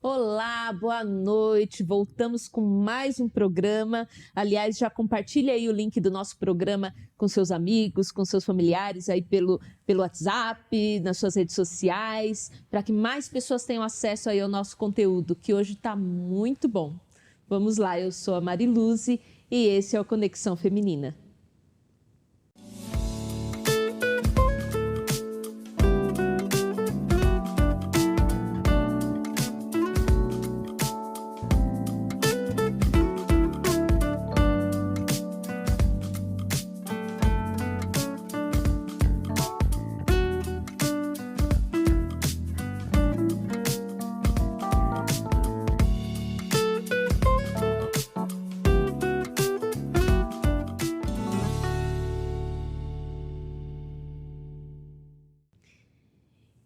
Olá, boa noite. Voltamos com mais um programa. Aliás, já compartilha aí o link do nosso programa com seus amigos, com seus familiares aí pelo WhatsApp, nas suas redes sociais, para que mais pessoas tenham acesso aí ao nosso conteúdo, que hoje está muito bom. Vamos lá, eu sou a Mariluze e esse é o Conexão Feminina.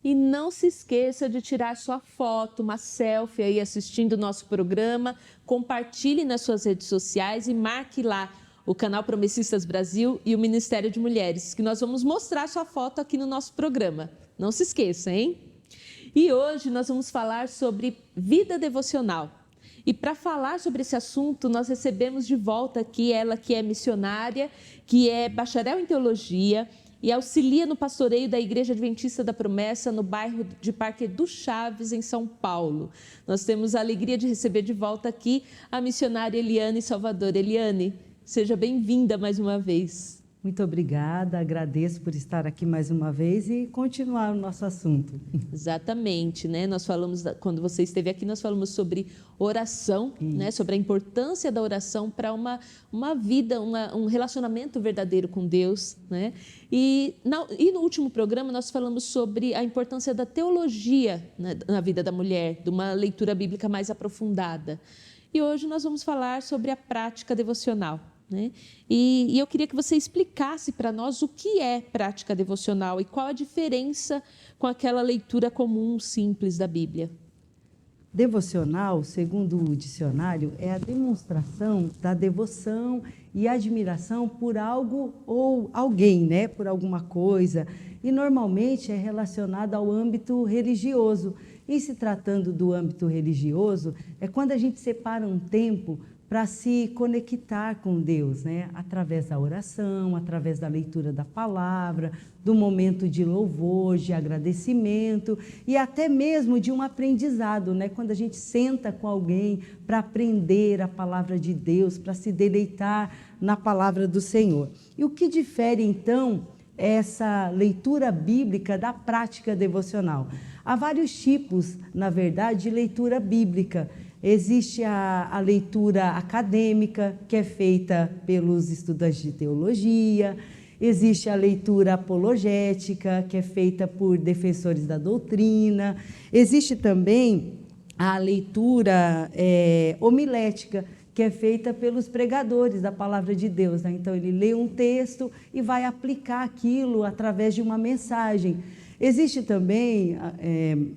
E não se esqueça de tirar sua foto, uma selfie aí assistindo o nosso programa, compartilhe nas suas redes sociais e marque lá o canal Promessistas Brasil e o Ministério de Mulheres, que nós vamos mostrar sua foto aqui no nosso programa. Não se esqueça, hein? E hoje nós vamos falar sobre vida devocional. E para falar sobre esse assunto, nós recebemos de volta aqui ela que é missionária, que é bacharel em teologia, e auxilia no pastoreio da Igreja Adventista da Promessa, no bairro de Parque do Chaves, em São Paulo. Nós temos a alegria de receber de volta aqui a missionária Eliane Salvador. Eliane, seja bem-vinda mais uma vez. Muito obrigada, agradeço por estar aqui mais uma vez e continuar o nosso assunto. Exatamente, né? Nós falamos, quando você esteve aqui, nós falamos sobre oração, né? Sobre a importância da oração para uma vida, um relacionamento verdadeiro com Deus, né? E no último programa nós falamos sobre a importância da teologia, né, na vida da mulher, de uma leitura bíblica mais aprofundada. E hoje nós vamos falar sobre a prática devocional. Né? E eu queria que você explicasse para nós o que é prática devocional e qual a diferença com aquela leitura comum, simples da Bíblia. Devocional, segundo o dicionário, é a demonstração da devoção e admiração por algo ou alguém, né? Por alguma coisa. E normalmente é relacionado ao âmbito religioso. E se tratando do âmbito religioso, é quando a gente separa um tempo para se conectar com Deus, né? Através da oração, através da leitura da palavra, do momento de louvor, de agradecimento e até mesmo de um aprendizado, né? Quando a gente senta com alguém para aprender a palavra de Deus, para se deleitar na palavra do Senhor. E o que difere, então, essa leitura bíblica da prática devocional? Há vários tipos, na verdade, de leitura bíblica. Existe a leitura acadêmica, que é feita pelos estudantes de teologia. Existe a leitura apologética, que é feita por defensores da doutrina. Existe também a leitura homilética, que é feita pelos pregadores da palavra de Deus, né? Então, ele lê um texto e vai aplicar aquilo através de uma mensagem. Existe também,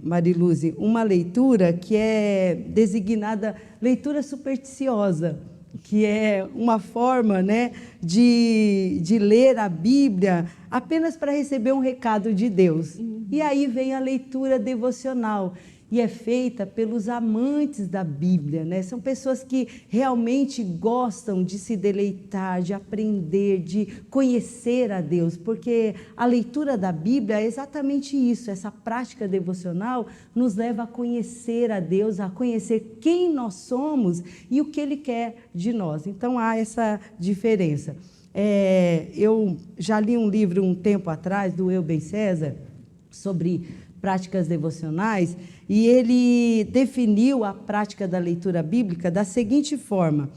Mariluze, uma leitura que é designada leitura supersticiosa, que é uma forma, né, de ler a Bíblia apenas para receber um recado de Deus. E aí vem a leitura devocional, e é feita pelos amantes da Bíblia, né? São pessoas que realmente gostam de se deleitar, de aprender, de conhecer a Deus, porque a leitura da Bíblia é exatamente isso, essa prática devocional nos leva a conhecer a Deus, a conhecer quem nós somos e o que Ele quer de nós. Então há essa diferença. Eu já li um livro um tempo atrás, do Euben César, sobre práticas devocionais, e ele definiu a prática da leitura bíblica da seguinte forma: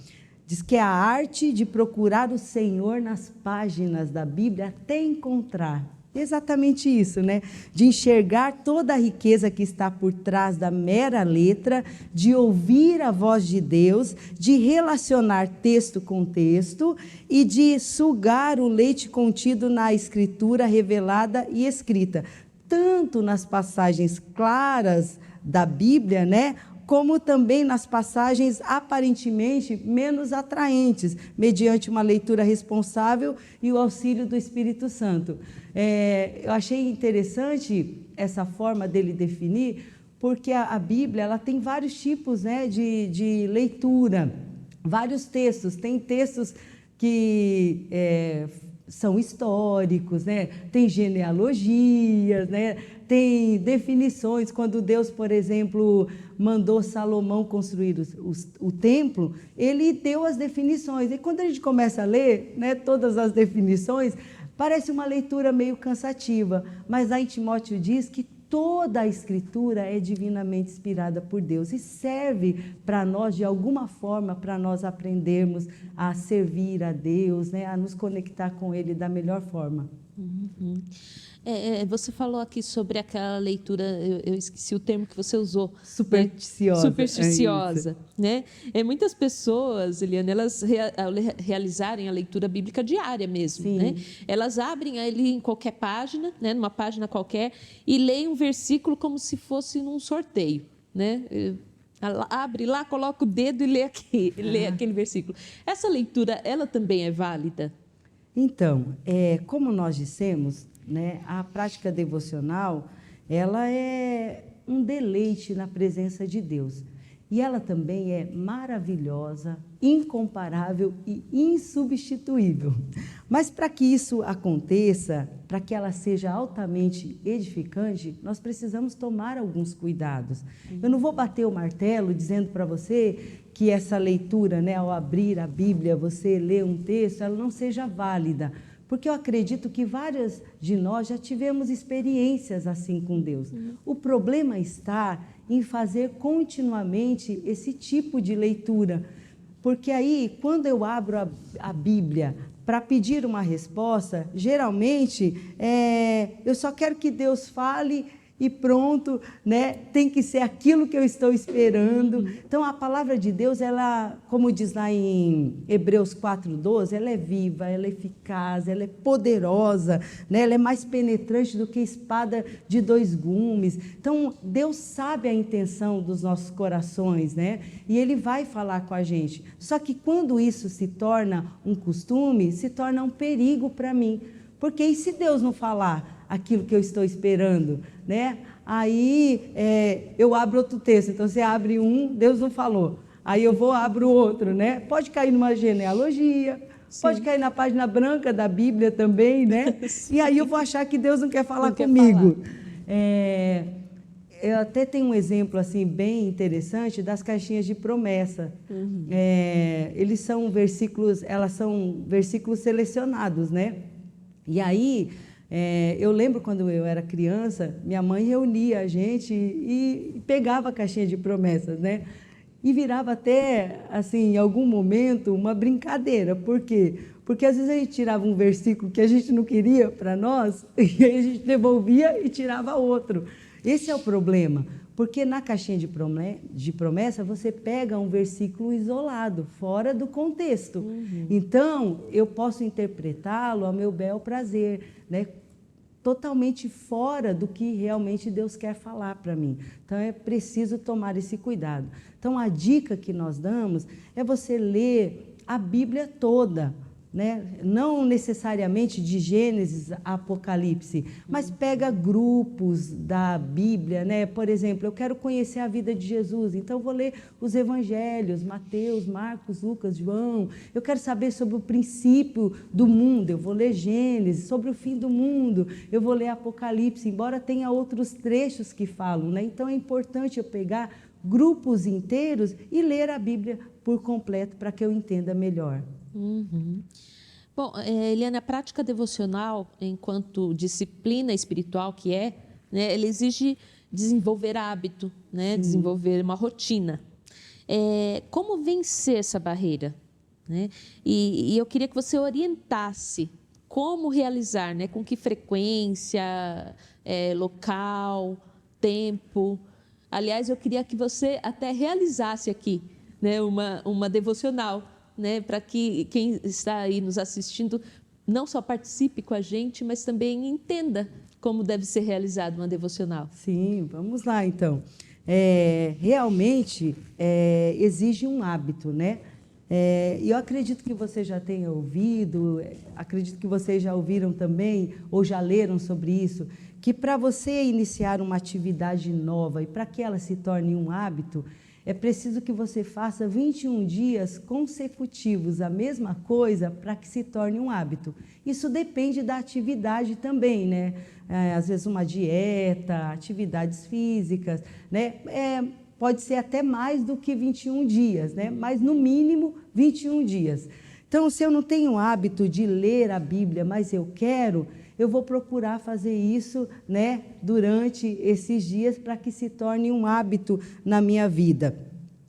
diz que é a arte de procurar o Senhor nas páginas da Bíblia até encontrar. Exatamente isso, né? De enxergar toda a riqueza que está por trás da mera letra, de ouvir a voz de Deus, de relacionar texto com texto e de sugar o leite contido na Escritura revelada e escrita, tanto nas passagens claras da Bíblia, né, como também nas passagens aparentemente menos atraentes, mediante uma leitura responsável e o auxílio do Espírito Santo. Eu achei interessante essa forma dele definir, porque a Bíblia ela tem vários tipos, né, de leitura, vários textos. Tem textos que são históricos, né? Tem genealogias, né? Tem definições. Quando Deus, por exemplo, mandou Salomão construir o templo, ele deu as definições. E quando a gente começa a ler, né, todas as definições, parece uma leitura meio cansativa, mas lá em Timóteo diz que toda a Escritura é divinamente inspirada por Deus e serve para nós, de alguma forma, para nós aprendermos a servir a Deus, né, a nos conectar com Ele da melhor forma. Uhum. Você falou aqui sobre aquela leitura, eu esqueci o termo que você usou. Supersticiosa. Né? Supersticiosa. Né? Muitas pessoas, Eliane, elas ao realizarem a leitura bíblica diária mesmo. Né? Elas abrem ali em qualquer página, né? Numa página qualquer, e leem um versículo como se fosse num sorteio. Né? Abre lá, coloca o dedo e lê aquele versículo. Essa leitura, ela também é válida? Então, como nós dissemos, né, a prática devocional, ela é um deleite na presença de Deus. E ela também é maravilhosa, incomparável e insubstituível. Mas para que isso aconteça, para que ela seja altamente edificante, nós precisamos tomar alguns cuidados. Eu não vou bater o martelo dizendo para você que essa leitura, né, ao abrir a Bíblia, você lê um texto, ela não seja válida. Porque eu acredito que várias de nós já tivemos experiências assim com Deus. O problema está em fazer continuamente esse tipo de leitura. Porque aí, quando eu abro a Bíblia para pedir uma resposta, geralmente eu só quero que Deus fale e pronto, né? Tem que ser aquilo que eu estou esperando. Então, a palavra de Deus, ela, como diz lá em Hebreus 4:12, ela é viva, ela é eficaz, ela é poderosa, né? Ela é mais penetrante do que espada de 2 gumes. Então, Deus sabe a intenção dos nossos corações, né? E Ele vai falar com a gente. Só que quando isso se torna um costume, se torna um perigo para mim. Porque e se Deus não falar aquilo que eu estou esperando, né? Aí eu abro outro texto, então você abre um, Deus não falou, aí eu abro outro, né? Pode cair numa genealogia, sim, pode cair na página branca da Bíblia também, né? E aí eu vou achar que Deus não quer falar comigo. Eu até tenho um exemplo assim bem interessante das caixinhas de promessa. Eles são versículos, elas são versículos selecionados, né? E aí eu lembro quando eu era criança, minha mãe reunia a gente e pegava a caixinha de promessas, né? E virava até, assim, em algum momento, uma brincadeira. Por quê? Porque às vezes a gente tirava um versículo que a gente não queria para nós, e aí a gente devolvia e tirava outro. Esse é o problema, porque na caixinha de promessa você pega um versículo isolado, fora do contexto. Então, eu posso interpretá-lo ao meu bel prazer, né? Totalmente fora do que realmente Deus quer falar para mim. Então, é preciso tomar esse cuidado. Então, a dica que nós damos é você ler a Bíblia toda, né? Não necessariamente de Gênesis a Apocalipse, mas pega grupos da Bíblia, né? Por exemplo, eu quero conhecer a vida de Jesus, então vou ler os evangelhos, Mateus, Marcos, Lucas, João. Eu quero saber sobre o princípio do mundo, eu vou ler Gênesis, sobre o fim do mundo, eu vou ler Apocalipse, embora tenha outros trechos que falam, né? Então é importante eu pegar grupos inteiros e ler a Bíblia por completo para que eu entenda melhor. Bom, Eliane, a prática devocional, enquanto disciplina espiritual que né, ela exige desenvolver hábito, né, desenvolver uma rotina. Como vencer essa barreira? Né? E eu queria que você orientasse como realizar, né, com que frequência, local, tempo. Aliás, eu queria que você até realizasse aqui, né, uma devocional, né, para que quem está aí nos assistindo não só participe com a gente, mas também entenda como deve ser realizada uma devocional. Sim, vamos lá então. Realmente exige um hábito, né? E eu acredito que você já tenha ouvido, acredito que vocês já ouviram também, ou já leram sobre isso, que para você iniciar uma atividade nova e para que ela se torne um hábito, é preciso que você faça 21 dias consecutivos a mesma coisa para que se torne um hábito. Isso depende da atividade também, né? Às vezes uma dieta, atividades físicas, né? Pode ser até mais do que 21 dias, né? Mas no mínimo 21 dias. Então, se eu não tenho o hábito de ler a Bíblia, mas eu vou procurar fazer isso, né, durante esses dias para que se torne um hábito na minha vida.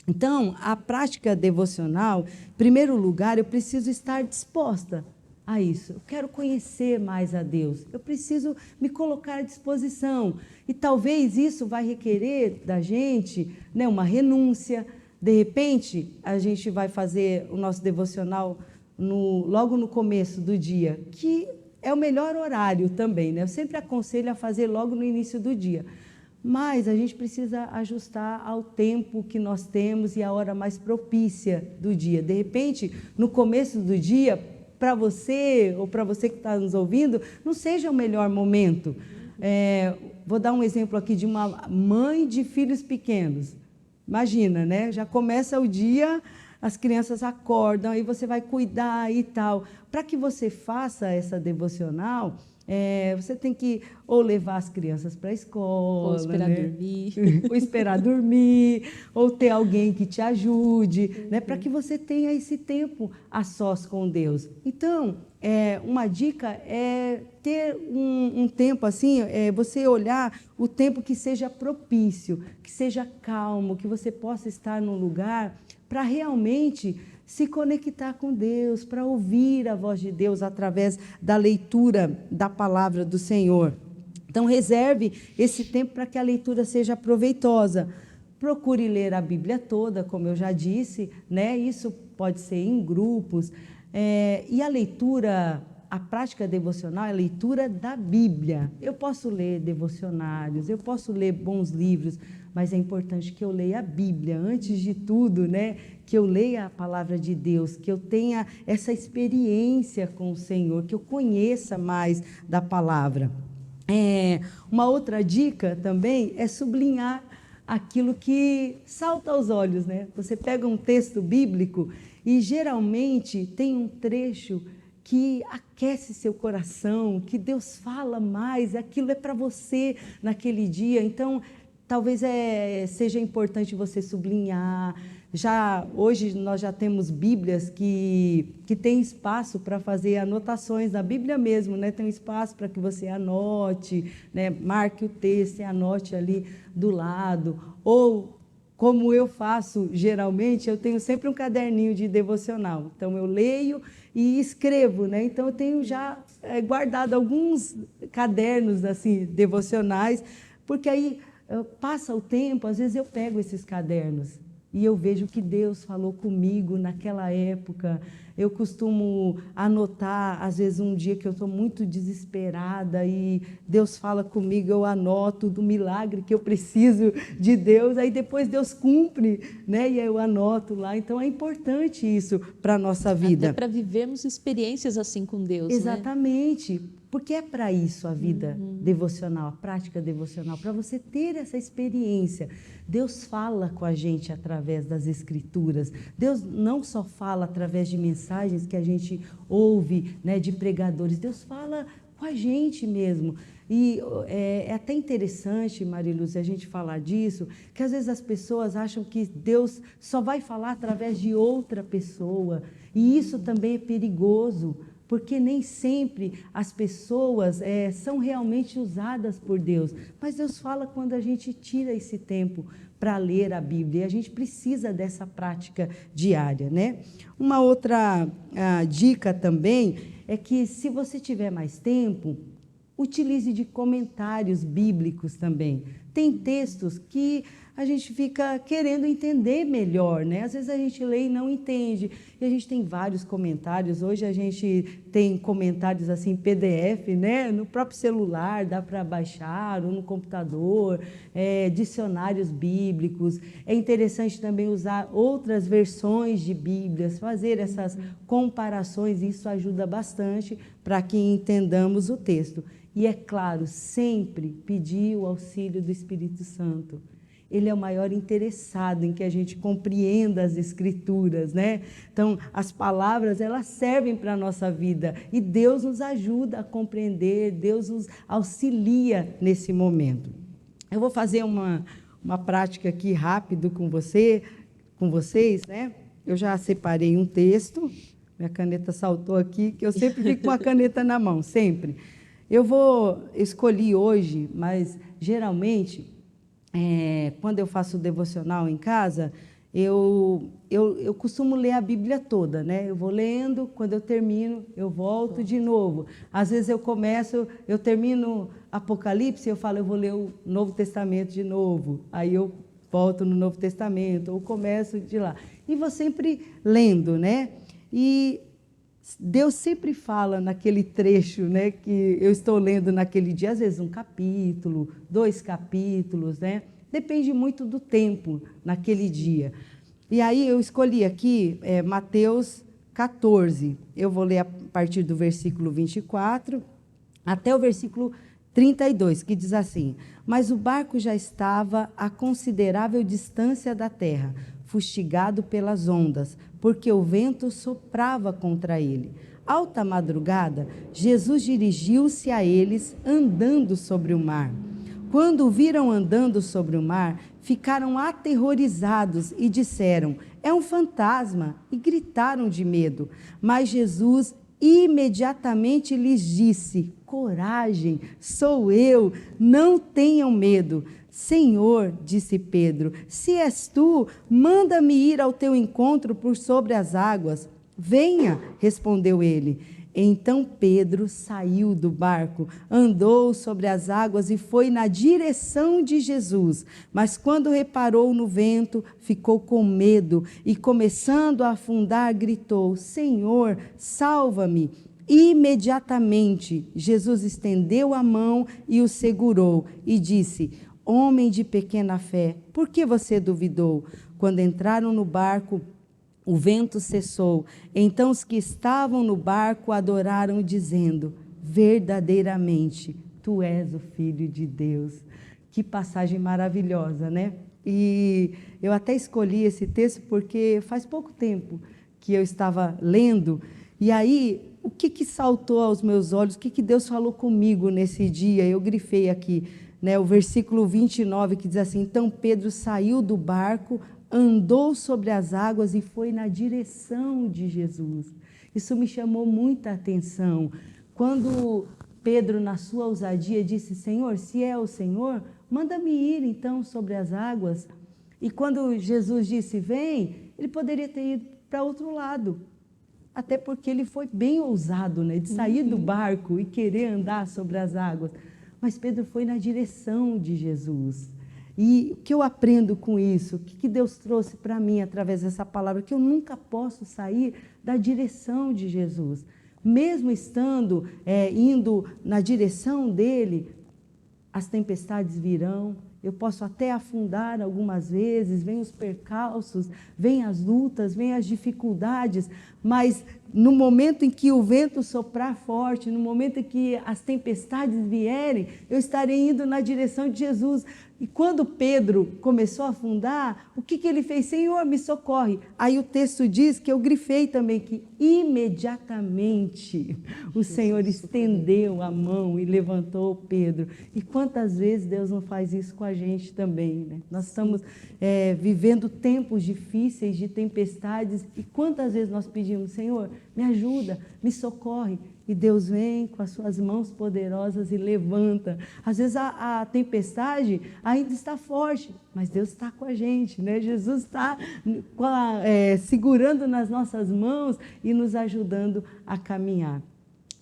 Então, a prática devocional, em primeiro lugar, eu preciso estar disposta a isso. Eu quero conhecer mais a Deus. Eu preciso me colocar à disposição. E talvez isso vai requerer da gente, né, uma renúncia. De repente, a gente vai fazer o nosso devocional logo no começo do dia, que é o melhor horário também, né? Eu sempre aconselho a fazer logo no início do dia. Mas a gente precisa ajustar ao tempo que nós temos e a hora mais propícia do dia. De repente, no começo do dia, para você ou para você que está nos ouvindo, não seja o melhor momento. Vou dar um exemplo aqui de uma mãe de filhos pequenos. Imagina, né? Já começa o dia, as crianças acordam, aí você vai cuidar e tal. Para que você faça essa devocional, você tem que ou levar as crianças para a escola, ou esperar né? dormir, ou esperar dormir, ou ter alguém que te ajude, né? Para que você tenha esse tempo a sós com Deus. Então, uma dica é ter um tempo assim, você olhar o tempo que seja propício, que seja calmo, que você possa estar num lugar para realmente se conectar com Deus, para ouvir a voz de Deus através da leitura da palavra do Senhor. Então, reserve esse tempo para que a leitura seja proveitosa. Procure ler a Bíblia toda, como eu já disse, né? Isso pode ser em grupos. E a leitura, a prática devocional é a leitura da Bíblia. Eu posso ler devocionários, eu posso ler bons livros, mas é importante que eu leia a Bíblia, antes de tudo, né? Que eu leia a palavra de Deus, que eu tenha essa experiência com o Senhor, que eu conheça mais da palavra. Uma outra dica também é sublinhar aquilo que salta aos olhos, né? Você pega um texto bíblico e geralmente tem um trecho que aquece seu coração, que Deus fala mais, aquilo é para você naquele dia. Então, talvez seja importante você sublinhar. Hoje nós já temos Bíblias que tem espaço para fazer anotações, na Bíblia mesmo, né? Tem um espaço para que você anote, né? Marque o texto e anote ali do lado. Ou, como eu faço geralmente, eu tenho sempre um caderninho de devocional. Então, eu leio e escrevo, né? Então, eu tenho já guardado alguns cadernos assim, devocionais, porque aí passa o tempo, às vezes eu pego esses cadernos e eu vejo que Deus falou comigo naquela época. Eu costumo anotar, às vezes um dia que eu estou muito desesperada e Deus fala comigo, eu anoto do milagre que eu preciso de Deus, aí depois Deus cumpre, né? E eu anoto lá. Então é importante isso para a nossa vida. Até para vivermos experiências assim com Deus, exatamente, né? Porque é para isso a vida devocional, a prática devocional, para você ter essa experiência. Deus fala com a gente através das Escrituras. Deus não só fala através de mensagens que a gente ouve, né, de pregadores. Deus fala com a gente mesmo. E é até interessante, Mariluz, a gente falar disso, que às vezes as pessoas acham que Deus só vai falar através de outra pessoa. E isso também é perigoso, porque nem sempre as pessoas são realmente usadas por Deus. Mas Deus fala quando a gente tira esse tempo para ler a Bíblia. E a gente precisa dessa prática diária, né? Uma outra dica também é que, se você tiver mais tempo, utilize de comentários bíblicos também. Tem textos que a gente fica querendo entender melhor, né? Às vezes a gente lê e não entende. E a gente tem vários comentários. Hoje a gente tem comentários assim, PDF, né? No próprio celular, dá para baixar, ou no computador, dicionários bíblicos. É interessante também usar outras versões de Bíblias, fazer essas comparações. Isso ajuda bastante para que entendamos o texto. E é claro, sempre pedir o auxílio do Espírito Santo. Ele é o maior interessado em que a gente compreenda as Escrituras, né? Então, as palavras, elas servem para a nossa vida e Deus nos ajuda a compreender, Deus nos auxilia nesse momento. Eu vou fazer uma prática aqui rápido com vocês, né? Eu já separei um texto, minha caneta saltou aqui, que eu sempre fico com a caneta na mão, sempre. Eu escolhi hoje, mas geralmente, quando eu faço o devocional em casa, eu costumo ler a Bíblia toda, né? Eu vou lendo, quando eu termino, eu volto de novo. Às vezes eu termino Apocalipse, eu falo, eu vou ler o Novo Testamento de novo. Aí eu volto no Novo Testamento, ou começo de lá. E vou sempre lendo, né? E Deus sempre fala naquele trecho, né, que eu estou lendo naquele dia, às vezes um capítulo, 2 capítulos, né? Depende muito do tempo naquele dia. E aí eu escolhi aqui Mateus 14. Eu vou ler a partir do versículo 24 até o versículo 32, que diz assim: Mas o barco já estava a considerável distância da terra, fustigado pelas ondas, porque o vento soprava contra ele. Alta madrugada, Jesus dirigiu-se a eles andando sobre o mar. Quando o viram andando sobre o mar, ficaram aterrorizados e disseram: é um fantasma, e gritaram de medo. Mas Jesus imediatamente lhes disse: coragem, sou eu, não tenham medo. Senhor, disse Pedro, se és tu, manda-me ir ao teu encontro por sobre as águas. Venha, respondeu ele. Então Pedro saiu do barco, andou sobre as águas e foi na direção de Jesus. Mas quando reparou no vento, ficou com medo e, começando a afundar, gritou: Senhor, salva-me. Imediatamente, Jesus estendeu a mão e o segurou e disse: Homem de pequena fé, por que você duvidou? Quando entraram no barco, o vento cessou. Então os que estavam no barco adoraram, dizendo: verdadeiramente, tu és o Filho de Deus. Que passagem maravilhosa, né? E eu até escolhi esse texto porque faz pouco tempo que eu estava lendo, e aí o que saltou aos meus olhos, o que Deus falou comigo nesse dia? Eu grifei aqui, né, o versículo 29, que diz assim: Então Pedro saiu do barco, andou sobre as águas e foi na direção de Jesus. Isso me chamou muita atenção. Quando Pedro, na sua ousadia, disse: Senhor, se é o Senhor, manda-me ir então sobre as águas. E quando Jesus disse: vem, ele poderia ter ido para outro lado. Até porque ele foi bem ousado, né, de sair do barco e querer andar sobre as águas. Mas Pedro foi na direção de Jesus. E o que eu aprendo com isso? O que Deus trouxe para mim através dessa palavra? Que eu nunca posso sair da direção de Jesus. Mesmo estando indo na direção dele, as tempestades virão. Eu posso até afundar algumas vezes, vem os percalços, vem as lutas, vem as dificuldades, mas no momento em que o vento soprar forte, no momento em que as tempestades vierem, eu estarei indo na direção de Jesus. E quando Pedro começou a afundar, o que ele fez? Senhor, me socorre. Aí o texto diz, que eu grifei também, que imediatamente o Senhor estendeu a mão e levantou Pedro. E quantas vezes Deus não faz isso com a gente também, né? Nós estamos vivendo tempos difíceis, de tempestades, e quantas vezes nós pedimos: Senhor, me ajuda, me socorre. E Deus vem com as suas mãos poderosas e levanta. Às vezes a tempestade ainda está forte, mas Deus está com a gente, né? Jesus está segurando nas nossas mãos e nos ajudando a caminhar.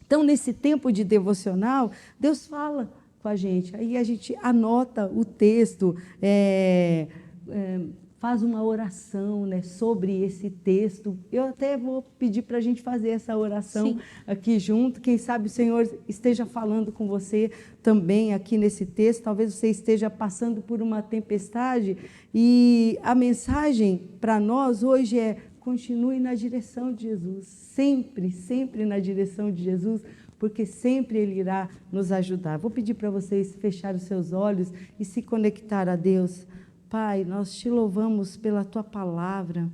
Então, nesse tempo de devocional, Deus fala com a gente. Aí a gente anota o texto, faz uma oração, né, sobre esse texto. Eu até vou pedir para a gente fazer essa oração Sim. aqui junto. Quem sabe o Senhor esteja falando com você também aqui nesse texto. Talvez você esteja passando por uma tempestade. E a mensagem para nós hoje é: continue na direção de Jesus. Sempre, sempre na direção de Jesus, porque sempre Ele irá nos ajudar. Vou pedir para vocês fechar os seus olhos e se conectar a Deus. Pai, nós te louvamos pela Tua palavra.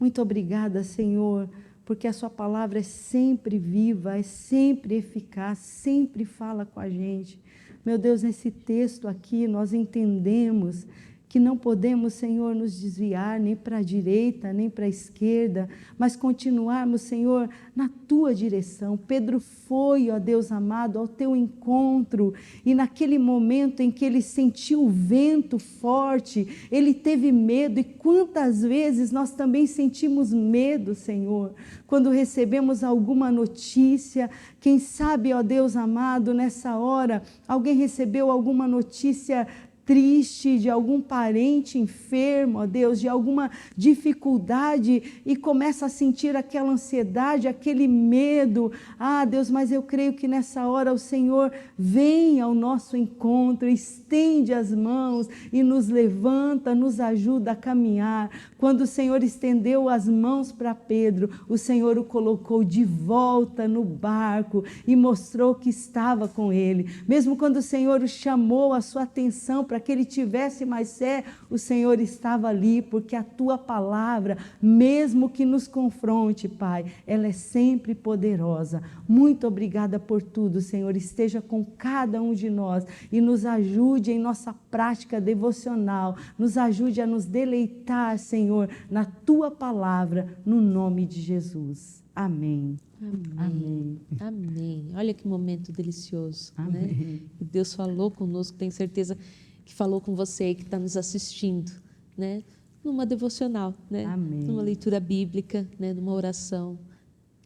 Muito obrigada, Senhor, porque a Sua palavra é sempre viva, é sempre eficaz, sempre fala com a gente. Meu Deus, nesse texto aqui nós entendemos que não podemos, Senhor, nos desviar nem para a direita, nem para a esquerda, mas continuarmos, Senhor, na Tua direção. Pedro foi, ó Deus amado, ao Teu encontro, e naquele momento em que ele sentiu o vento forte, ele teve medo, e quantas vezes nós também sentimos medo, Senhor, quando recebemos alguma notícia. Quem sabe, ó Deus amado, nessa hora, alguém recebeu alguma notícia triste, de algum parente enfermo, ó Deus, de alguma dificuldade, e começa a sentir aquela ansiedade, aquele medo. Ah, Deus, mas eu creio que nessa hora o Senhor vem ao nosso encontro, estende as mãos e nos levanta, nos ajuda a caminhar. Quando o Senhor estendeu as mãos para Pedro, o Senhor o colocou de volta no barco e mostrou que estava com ele. Mesmo quando o Senhor o chamou a sua atenção para que ele tivesse mais fé, o Senhor estava ali, porque a Tua palavra, mesmo que nos confronte, Pai, ela é sempre poderosa. Muito obrigada por tudo, Senhor. Esteja com cada um de nós e nos ajude em nossa prática devocional, nos ajude a nos deleitar, Senhor, na Tua palavra, no nome de Jesus. Amém. Amém. Amém. Olha que momento delicioso. Amém. Né? E Deus falou conosco, tenho certeza que falou com você e que está nos assistindo, né? Numa devocional, né? Amém. Numa leitura bíblica, né? Numa oração.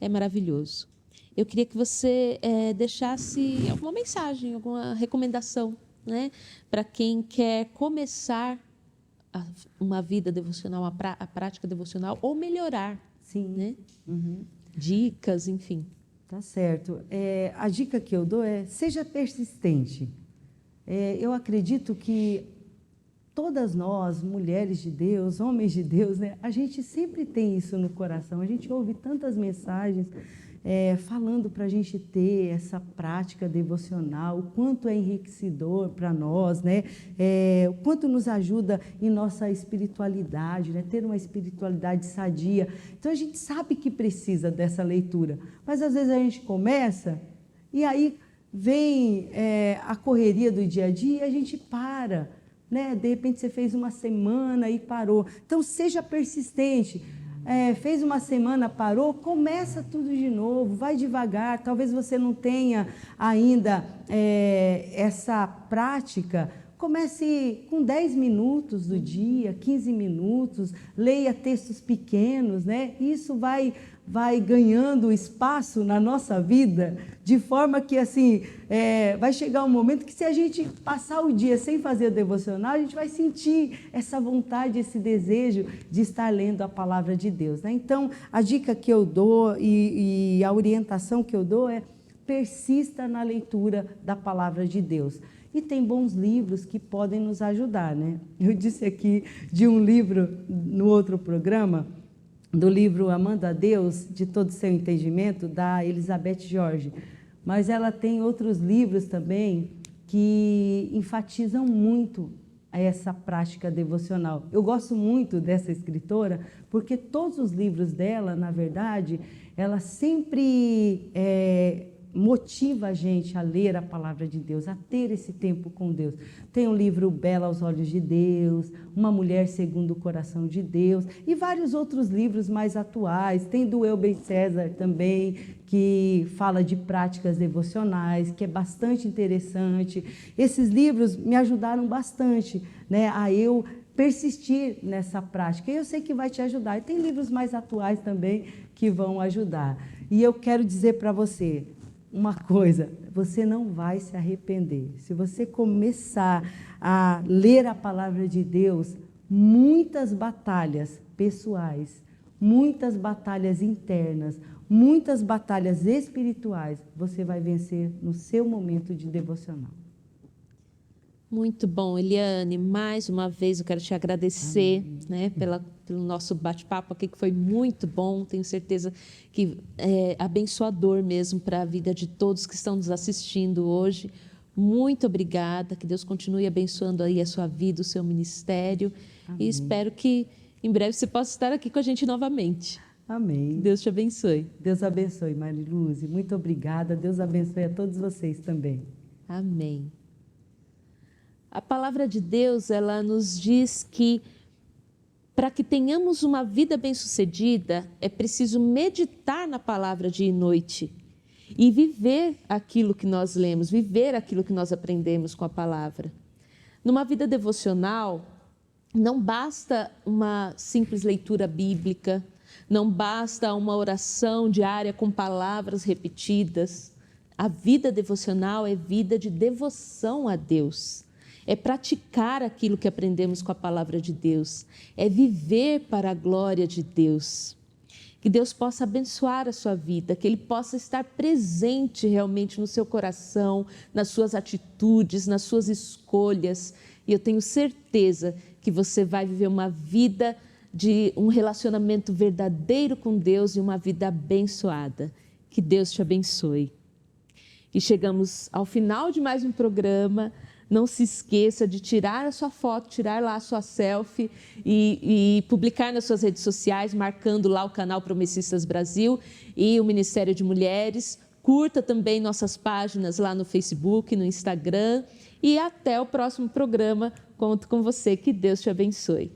É maravilhoso. Eu queria que você deixasse alguma mensagem, alguma recomendação, né? Para quem quer começar uma vida devocional, a prática devocional, ou melhorar. Sim. Né? Uhum. Dicas, enfim. Tá certo. A dica que eu dou é: seja persistente. Eu acredito que todas nós, mulheres de Deus, homens de Deus, né, a gente sempre tem isso no coração. A gente ouve tantas mensagens falando para a gente ter essa prática devocional, o quanto é enriquecedor para nós, né? O quanto nos ajuda em nossa espiritualidade, né? Ter uma espiritualidade sadia. Então, a gente sabe que precisa dessa leitura, mas às vezes a gente começa e aí vem a correria do dia a dia e a gente para, né? De repente você fez uma semana e parou. Então, seja persistente. Fez uma semana, parou, começa tudo de novo, vai devagar. Talvez você não tenha ainda essa prática. Comece com 10 minutos do dia, 15 minutos, leia textos pequenos, né? Isso vai ganhando espaço na nossa vida, de forma que, assim, vai chegar um momento que, se a gente passar o dia sem fazer o devocional, a gente vai sentir essa vontade, esse desejo de estar lendo a palavra de Deus, né? Então, a dica que eu dou e a orientação que eu dou é: persista na leitura da palavra de Deus. E tem bons livros que podem nos ajudar, né? Eu disse aqui de um livro no outro programa, do livro Amando a Deus, de todo o seu entendimento, da Elizabeth George. Mas ela tem outros livros também que enfatizam muito essa prática devocional. Eu gosto muito dessa escritora, porque todos os livros dela, na verdade, ela sempre motiva a gente a ler a palavra de Deus, a ter esse tempo com Deus. Tem o livro Bela aos Olhos de Deus, Uma Mulher Segundo o Coração de Deus, e vários outros livros mais atuais. Tem do Elben César também, que fala de práticas devocionais, que é bastante interessante. Esses livros me ajudaram bastante, né, a eu persistir nessa prática. E eu sei que vai te ajudar. E tem livros mais atuais também que vão ajudar. E eu quero dizer para você: uma coisa, você não vai se arrepender. Se você começar a ler a palavra de Deus, muitas batalhas pessoais, muitas batalhas internas, muitas batalhas espirituais, você vai vencer no seu momento de devocional. Muito bom, Eliane. Mais uma vez eu quero te agradecer, né, pelo nosso bate-papo aqui, que foi muito bom. Tenho certeza que é abençoador mesmo para a vida de todos que estão nos assistindo hoje. Muito obrigada. Que Deus continue abençoando aí a sua vida, o seu ministério. Amém. E espero que em breve você possa estar aqui com a gente novamente. Amém. Deus te abençoe. Deus abençoe, Mariluze. Muito obrigada. Deus abençoe a todos vocês também. Amém. A palavra de Deus, ela nos diz que para que tenhamos uma vida bem-sucedida, é preciso meditar na palavra dia e noite e viver aquilo que nós lemos, viver aquilo que nós aprendemos com a palavra. Numa vida devocional, não basta uma simples leitura bíblica, não basta uma oração diária com palavras repetidas. A vida devocional é vida de devoção a Deus. É praticar aquilo que aprendemos com a palavra de Deus. É viver para a glória de Deus. Que Deus possa abençoar a sua vida, que Ele possa estar presente realmente no seu coração, nas suas atitudes, nas suas escolhas. E eu tenho certeza que você vai viver uma vida de um relacionamento verdadeiro com Deus e uma vida abençoada. Que Deus te abençoe. E chegamos ao final de mais um programa. Não se esqueça de tirar a sua foto, tirar lá a sua selfie e publicar nas suas redes sociais, marcando lá o canal Promessistas Brasil e o Ministério de Mulheres. Curta também nossas páginas lá no Facebook, no Instagram. E até o próximo programa. Conto com você. Que Deus te abençoe.